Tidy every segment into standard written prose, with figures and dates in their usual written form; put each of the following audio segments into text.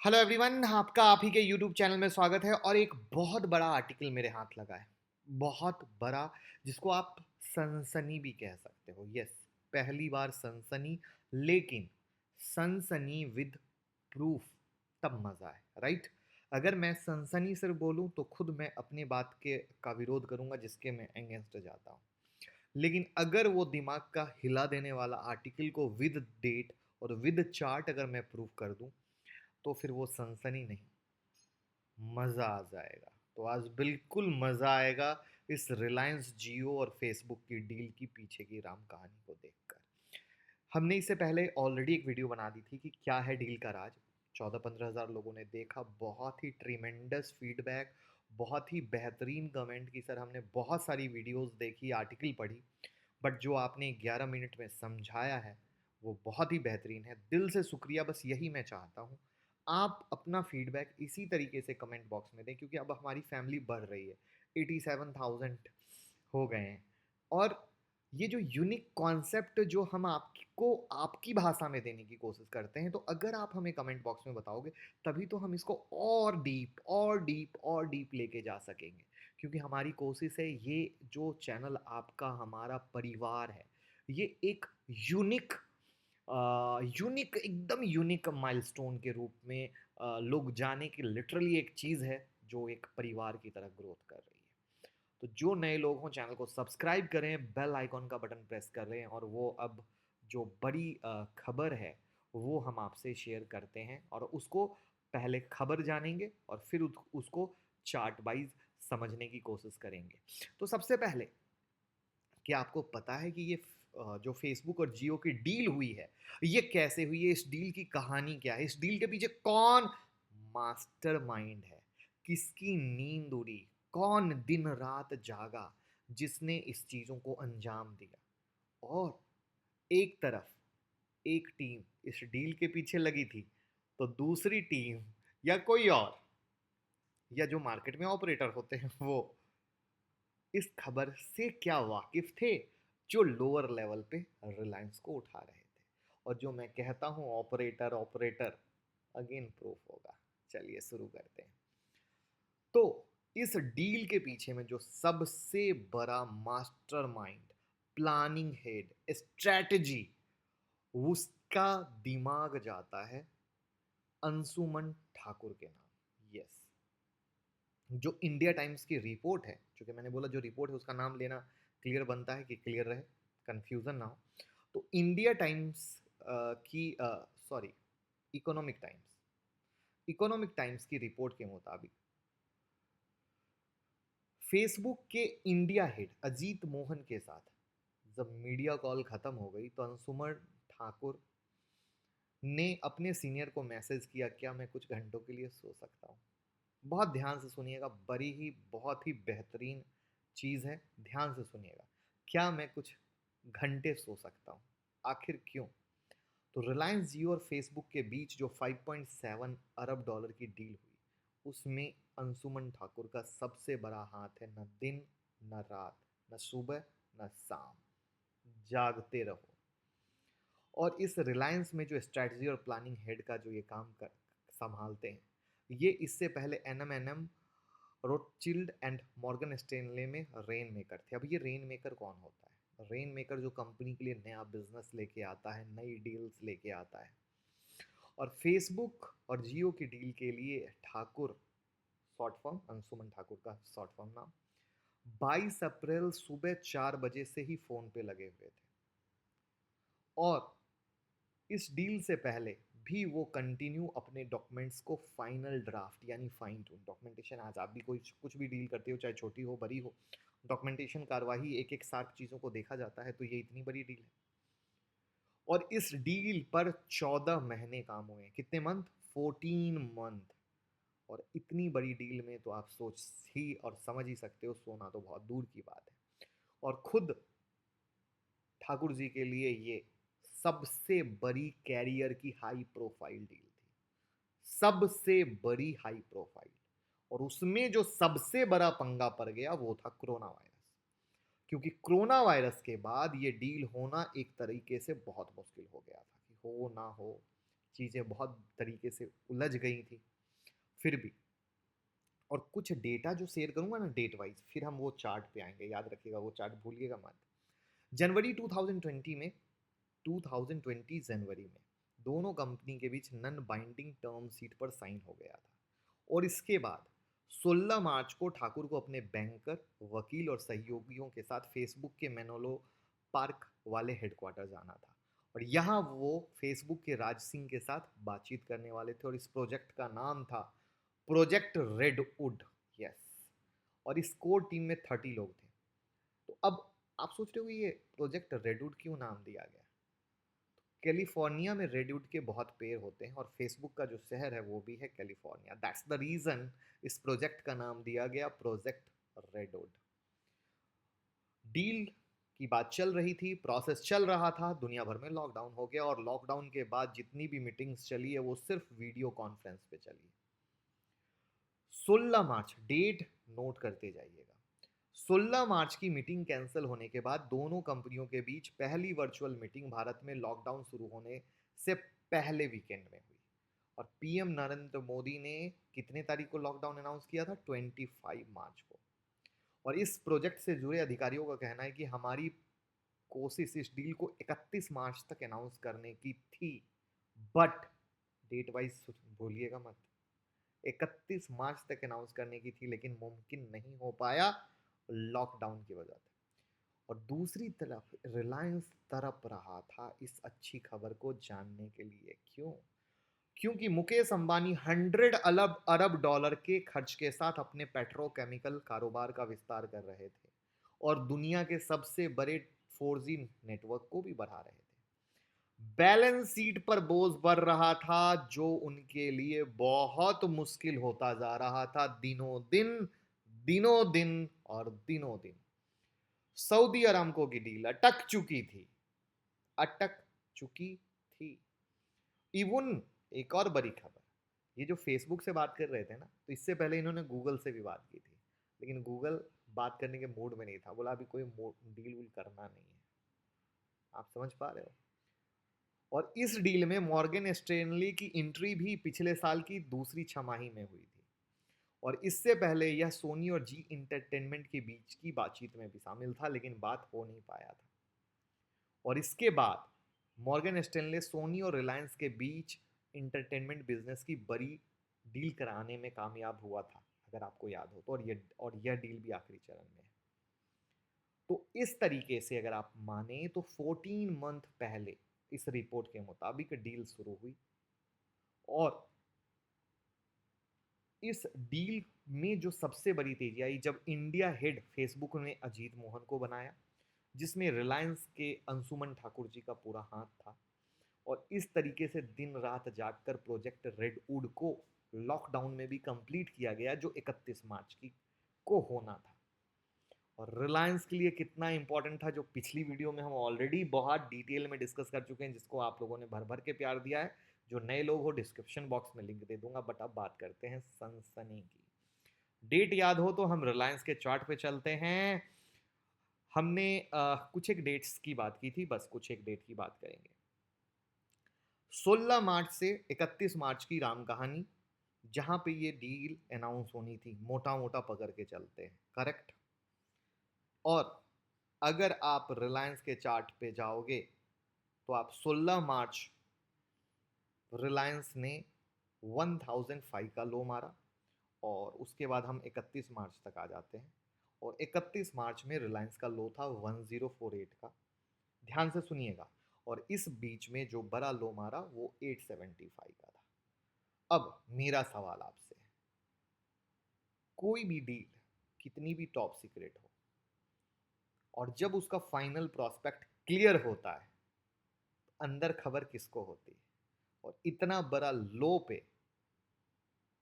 Hello everyone, आपका आप ही के यूट्यूब चैनल में स्वागत है। और एक बहुत बड़ा आर्टिकल मेरे हाथ लगा है, बहुत बड़ा, जिसको आप सनसनी भी कह सकते हो। यस, पहली बार सनसनी, लेकिन सनसनी विद प्रूफ, तब मज़ा है, राइट। अगर मैं सनसनी सिर्फ बोलूं तो खुद मैं अपनी बात के का विरोध करूंगा, जिसके मैं अगेंस्ट जाता हूं। लेकिन अगर वो दिमाग का हिला देने वाला आर्टिकल को विद डेट और विद चार्ट अगर मैं प्रूफ कर दूं, तो फिर वो सनसनी नहीं, मज़ा आ जाएगा। तो आज बिल्कुल मज़ा आएगा इस रिलायंस जियो और फेसबुक की डील की पीछे की राम कहानी को देखकर। हमने इससे पहले ऑलरेडी एक वीडियो बना दी थी कि क्या है डील का राज। 14-15 हज़ार लोगों ने देखा, बहुत ही ट्रीमेंडस फीडबैक, बहुत ही बेहतरीन कमेंट की। सर, हमने बहुत सारी वीडियोस देखी, आर्टिकल पढ़ी, बट जो आपने 11 मिनट में समझाया है वो बहुत ही बेहतरीन है। दिल से शुक्रिया। बस यही मैं चाहता हूँ, आप अपना फीडबैक इसी तरीके से कमेंट बॉक्स में दें, क्योंकि अब हमारी फैमिली बढ़ रही है, 87,000 हो गए हैं। और ये जो यूनिक कॉन्सेप्ट जो हम आपको आपकी भाषा में देने की कोशिश करते हैं, तो अगर आप हमें कमेंट बॉक्स में बताओगे, तभी तो हम इसको और डीप और डीप और डीप लेके जा सकेंगे। क्योंकि हमारी कोशिश है, ये जो चैनल आपका हमारा परिवार है, ये एक यूनिक यूनिक, एकदम यूनिक माइलस्टोन के रूप में लोग जाने की लिटरली एक चीज़ है जो एक परिवार की तरह ग्रोथ कर रही है। तो जो नए लोग हों, चैनल को सब्सक्राइब करें, बेल आइकॉन का बटन प्रेस कर लें, और वो अब जो बड़ी खबर है वो हम आपसे शेयर करते हैं, और उसको पहले खबर जानेंगे और फिर उसको चार्ट वाइज समझने की कोशिश करेंगे। तो सबसे पहले, क्या आपको पता है कि ये जो फेसबुक और जियो की डील हुई है, ये कैसे हुई है? इस डील की कहानी क्या है? इस डील के पीछे कौन मास्टरमाइंड है? किसकी नींद उड़ी? कौन दिन रात जागा जिसने इस चीज़ों को अंजाम दिया? और एक तरफ एक टीम इस डील के पीछे लगी थी, तो दूसरी टीम या कोई और, या जो मार्केट में ऑपरेटर होते हैं, वो इस खबर से क्या वाकिफ थे, जो लोअर लेवल पे रिलायंस को उठा रहे थे। और जो मैं कहता हूं ऑपरेटर ऑपरेटर, अगेन प्रूफ होगा। चलिए शुरू करते हैं। तो इस डील के पीछे में जो सबसे बड़ा मास्टरमाइंड, प्लानिंग हेड, स्ट्रेटजी, उसका दिमाग जाता है अंशुमन ठाकुर के नाम। यस, जो इंडिया टाइम्स की रिपोर्ट है, क्योंकि मैंने बोला जो रिपोर्ट है उसका नाम लेना क्लियर बनता है, कि क्लियर रहे, कंफ्यूजन ना हो। तो इंडिया टाइम्स की, sorry, economic times, economic times की रिपोर्ट के मुताबिक फेसबुक के इंडिया हेड अजीत मोहन के साथ जब मीडिया कॉल खत्म हो गई, तो अंशुमन ठाकुर ने अपने सीनियर को मैसेज किया, क्या मैं कुछ घंटों के लिए सो सकता हूँ? बहुत ध्यान से सुनिएगा, बड़ी ही बहुत ही बेहतरीन चीज़ है, ध्यान से सुनिएगा। क्या मैं कुछ घंटे सो सकता हूँ? आखिर क्यों? तो रिलायंस जियो और फेसबुक के बीच जो 5.7 अरब डॉलर की डील हुई, उसमें अंशुमन ठाकुर का सबसे बड़ा हाथ है। न दिन न रात, न सुबह न शाम, जागते रहो। और इस रिलायंस में जो स्ट्रैटेजी और प्लानिंग हेड का जो ये काम कर संभालते हैं, ये इससे पहले एनएम रोथशिल्ड एंड मॉर्गन स्टैनले में रेन मेकर थे। अब ये रेन मेकर कौन होता है? रेन मेकर जो कंपनी के लिए नया बिजनेस लेके आता है, नई डील्स लेके आता है। और फेसबुक और जियो की डील के लिए ठाकुर, शॉर्ट फॉर्म, अंशुमन ठाकुर का शॉर्ट फॉर्म नाम, 22 अप्रैल सुबह 4 बजे से ही फोन पे लगे हुए थे। और इस डील से पहले भी वो कंटिन्यू अपने डॉक्यूमेंट्स को फाइनल ड्राफ्ट, यानी फाइन टून डॉक्यूमेंटेशन, आज आप भी कोई कुछ भी डील करते हो, चाहे छोटी हो बड़ी हो, डॉक्यूमेंटेशन कार्यवाही एक एक साथ चीज़ों को देखा जाता है। तो ये इतनी बड़ी डील है, और इस डील पर 14 महीने काम हुए। कितने मंथ? 14 मंथ। और इतनी बड़ी डील में तो आप सोच ही और समझ ही सकते हो, सोना तो बहुत दूर की बात है। और खुद ठाकुर जी के लिए ये सबसे बड़ी कैरियर की हाई प्रोफाइल डील थी, सबसे बड़ी हाई प्रोफाइल। और उसमें जो सबसे बड़ा पंगा पड़ गया वो था कोरोना वायरस। क्योंकि कोरोना वायरस के बाद ये डील होना एक तरीके से बहुत मुश्किल हो गया था, कि हो ना हो, चीज़ें बहुत तरीके से उलझ गई थी, फिर भी। और कुछ डेटा जो शेयर करूंगा ना डेट वाइज, फिर हम वो चार्ट पे आएंगे, याद रखिएगा वो चार्ट, भूलिएगा मत। जनवरी 2020 में, 2020 जनवरी में दोनों कंपनी के बीच नन बाइंडिंग टर्म शीट पर साइन हो गया था। और इसके बाद 16 मार्च को ठाकुर को अपने बैंकर, वकील और सहयोगियों के साथ फेसबुक के मेनोलो पार्क वाले हेडक्वार्टर जाना था। और यहाँ वो फेसबुक के राज सिंह के साथ बातचीत करने वाले थे, और इस प्रोजेक्ट का नाम था प्रोजेक्ट रेडवुड। यस। और इस कोर टीम में 30 लोग थे। तो अब आप सोच रहे हो ये प्रोजेक्ट रेडवुड क्यों नाम दिया गया? कैलिफोर्निया में रेडवुड के बहुत पेड़ होते हैं, और फेसबुक का जो शहर है वो भी है कैलिफोर्निया। दैट्स द रीजन इस प्रोजेक्ट का नाम दिया गया प्रोजेक्ट रेडवुड। डील की बात चल रही थी, प्रोसेस चल रहा था, दुनिया भर में लॉकडाउन हो गया, और लॉकडाउन के बाद जितनी भी मीटिंग्स चली है वो सिर्फ वीडियो कॉन्फ्रेंस पे चली है। 16 मार्च, डेट नोट करते जाइएगा। 16 मार्च की मीटिंग कैंसिल होने के बाद दोनों कंपनियों के बीच पहली वर्चुअल मीटिंग भारत में लॉकडाउन शुरू होने से पहले वीकेंड में हुई। और पीएम नरेंद्र मोदी ने कितने तारीख को लॉकडाउन अनाउंस किया था? 25 मार्च को। और इस प्रोजेक्ट से जुड़े अधिकारियों का कहना है कि हमारी कोशिश इस डील को 31 मार्च तक अनाउंस करने की थी, बट डेट वाइज भूलिएगा मत, 31 मार्च तक अनाउंस करने की थी, लेकिन मुमकिन नहीं हो पाया लॉकडाउन की वजह से। और दूसरी तरफ रिलायंस तरफ रहा था इस अच्छी खबर को जानने के लिए। क्यों? क्योंकि मुकेश अंबानी 100 अरब डॉलर के खर्च के साथ अपने पेट्रोकेमिकल कारोबार का विस्तार कर रहे थे, और दुनिया के सबसे बड़े 4G नेटवर्क को भी बढ़ा रहे थे। बैलेंस शीट पर बोझ बढ़ रहा था, जो उनके लिए बहुत मुश्किल होता जा रहा था दिनों दिन, दिनों दिन और दिनों दिन। सऊदी अरामको की डील अटक चुकी थी, अटक चुकी थी। इवन एक और बड़ी खबर, ये जो फेसबुक से बात कर रहे थे ना, तो इससे पहले इन्होंने गूगल से भी बात की थी, लेकिन गूगल बात करने के मूड में नहीं था, बोला अभी कोई डील वूल करना नहीं है। आप समझ पा रहे हो? और इस डील में मॉर्गन स्टैनली की एंट्री भी पिछले साल की दूसरी छमाही में हुई थी, और इससे पहले यह सोनी और जी इंटरटेनमेंट के बीच की बातचीत में भी शामिल था, लेकिन बात हो नहीं पाया था। और इसके बाद मॉर्गन स्टैनले सोनी और रिलायंस के बीच इंटरटेनमेंट बिजनेस की बड़ी डील कराने में कामयाब हुआ था, अगर आपको याद हो तो। और यह डील भी आखिरी चरण में है। तो इस तरीके से अगर आप माने तो 14 मंथ पहले इस रिपोर्ट के मुताबिक डील शुरू हुई, और इस डील में जो सबसे बड़ी तेजी आई जब इंडिया हेड फेसबुक ने अजीत मोहन को बनाया, जिसमें रिलायंस के अंशुमन ठाकुर जी का पूरा हाथ था। और इस तरीके से दिन रात जागकर प्रोजेक्ट रेडवुड को लॉकडाउन में भी कंप्लीट किया गया, जो 31 मार्च की को होना था। और रिलायंस के लिए कितना इंपॉर्टेंट था, जो पिछली वीडियो में हम ऑलरेडी बहुत डिटेल में डिस्कस कर चुके हैं, जिसको आप लोगों ने भर भर के प्यार दिया है। जो नए लोग हो, डिस्क्रिप्शन बॉक्स में लिंक दे दूंगा। बट अब बात करते हैं सनसनी की। डेट याद हो तो हम रिलायंस के चार्ट पे चलते हैं। हमने कुछ एक डेट्स की बात की थी, बस कुछ एक डेट की बात करेंगे। 16 मार्च से 31 मार्च की राम कहानी, जहां पे ये डील अनाउंस होनी थी, मोटा मोटा पकड़ के चलते हैं, करेक्ट। और अगर आप रिलायंस के चार्ट पे जाओगे तो आप 16 मार्च रिलायंस ने 1005 का लो मारा, और उसके बाद हम 31 मार्च तक आ जाते हैं, और 31 मार्च में रिलायंस का लो था 1048 का। ध्यान से सुनिएगा। और इस बीच में जो बड़ा लो मारा वो 875 का था। अब मेरा सवाल आपसे है, कोई भी डील कितनी भी टॉप सीक्रेट हो, और जब उसका फाइनल प्रोस्पेक्ट क्लियर होता है, तो अंदर खबर किसको होती है? और इतना बड़ा लो पे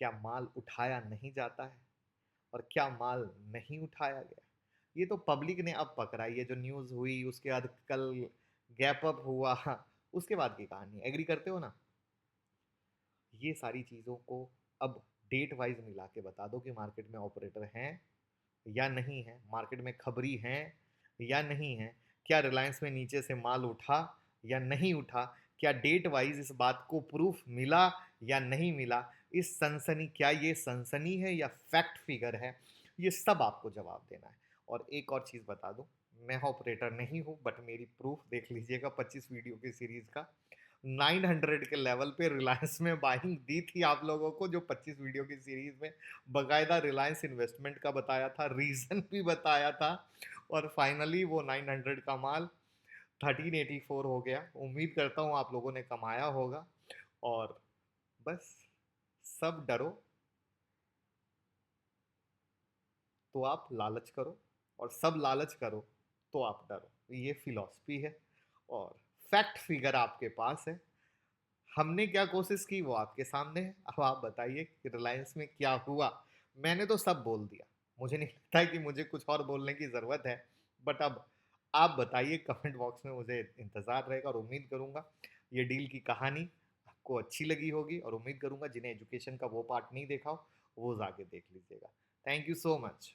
क्या माल उठाया नहीं जाता है? और क्या माल नहीं उठाया गया? ये तो पब्लिक ने अब पकड़ा। ये जो न्यूज़ हुई उसके बाद कल गैप अप हुआ, उसके बाद की कहानी। एग्री करते हो ना? ये सारी चीज़ों को अब डेट वाइज मिला के बता दो कि मार्केट में ऑपरेटर हैं या नहीं है, मार्केट में खबरी हैं या नहीं है, क्या रिलायंस में नीचे से माल उठा या नहीं उठा, क्या डेट वाइज इस बात को प्रूफ मिला या नहीं मिला, इस सनसनी, क्या ये सनसनी है या फैक्ट फिगर है, ये सब आपको जवाब देना है। और एक और चीज़ बता दूं, मैं ऑपरेटर नहीं हूं, बट मेरी प्रूफ देख लीजिएगा 25 वीडियो की सीरीज का। 900 के लेवल पे रिलायंस में बाइंग दी थी आप लोगों को, जो 25 वीडियो की सीरीज में बकायदा रिलायंस इन्वेस्टमेंट का बताया था, रीजन भी बताया था, और फाइनली वो 900 का माल 1384 हो गया। उम्मीद करता हूँ आप लोगों ने कमाया होगा। और बस, सब डरो तो आप लालच करो, और सब लालच करो तो आप डरो, ये फिलॉसफी है। और फैक्ट फिगर आपके पास है, हमने क्या कोशिश की वो आपके सामने है। अब आप बताइए कि रिलायंस में क्या हुआ। मैंने तो सब बोल दिया, मुझे नहीं लगता है कि मुझे कुछ और बोलने की ज़रूरत है। बट अब आप बताइए कमेंट बॉक्स में, मुझे इंतज़ार रहेगा, और उम्मीद करूँगा ये डील की कहानी आपको अच्छी लगी होगी, और उम्मीद करूँगा जिन्हें एजुकेशन का वो पार्ट नहीं देखा हो वो जाके देख लीजिएगा। Thank you so much.